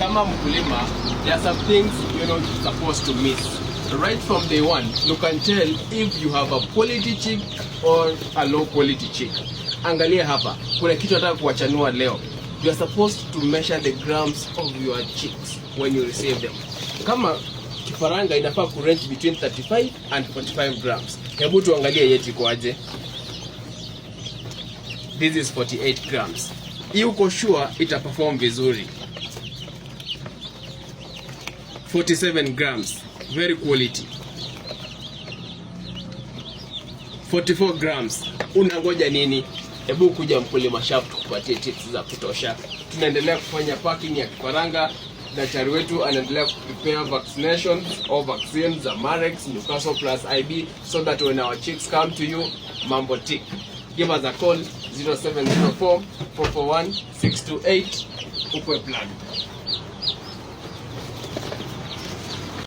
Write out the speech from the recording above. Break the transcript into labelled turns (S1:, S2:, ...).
S1: kama mkulima, there are some things you're not supposed to miss. Right from day one, you can tell if you have a quality chick or a low quality chick. Angalia hapa, kuna kitu nataka kuwachanua leo. You are supposed to measure the grams of your chicks when you receive them. Kama kifaranga inafaa ku range between 35 and 45 grams. Hebu tuangalie yetu iko aje. This is 48 grams. Hii uko sure ita perform vizuri. 47 grams, very quality. 44 grams, unangoja nini? Hebu kuja mkulima shop tukupatie tips za kutosha. Tunaendelea kufanya packing ya kifaranga. Daktari wetu anaendelea prepare vaccinations or vaccines za Marex, Newcastle plus IB, so that when our chicks come to you, mambo tick. Give us a call 0704 441 628 ukwe plan.